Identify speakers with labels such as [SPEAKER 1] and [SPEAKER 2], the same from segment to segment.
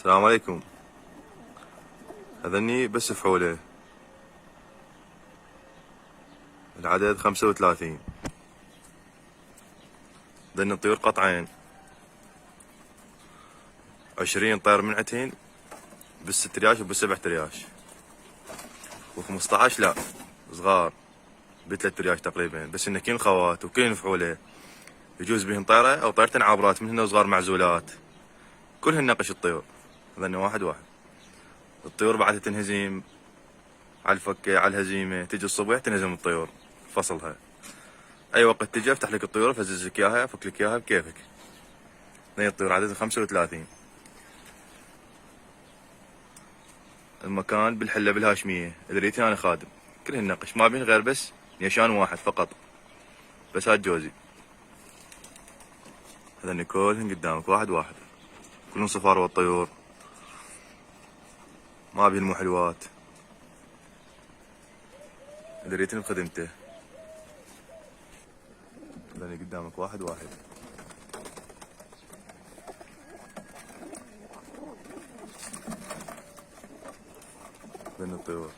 [SPEAKER 1] السلام عليكم. هذني بس فحولة، العدد 35. ذني الطيور قطعين، 20 طير منعتين بالست رياش وبالسبع رياش، و15 لا صغار بثلاث رياش تقريبا، بس ان كل خوات وكل فحولة يجوز بهن طيرة او طيرتين عابرات من هنا وصغار معزولات، كلهن نقش الطيور. ذني واحد واحد. الطيور بعدها تنهزم على الفكة على الهزيمة، تجي الصبح تنهزم الطيور فصلها، اي وقت تجي افتح لك الطيور افزز لك اياها افك لك اياها بكيفك. ذني الطيور عددها 35. المكان بالحلة بالهاشمية، ادريتي انا خادم، كلهن نقش ما بين غير بس نيشان واحد فقط، بس هاد جوزي. هذني كلهن قدامك واحد واحد، كلهم صفار والطيور، ما بين المحلوات، ادريتني بخدمته. هذني قدامك واحد واحد. هذني الطيور.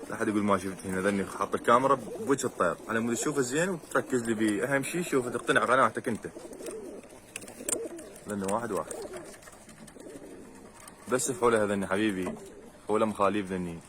[SPEAKER 1] لا احد يقول ما شفت هنا، ذني حاط الكاميرا بوجه الطير على مود تشوفه زين وتركز لي بيه، اهم شيء شوفه تقتنع قناعتك انت. ذني واحد واحد. بس فحوله هذني حبيبي، فحوله مخاليف ذني.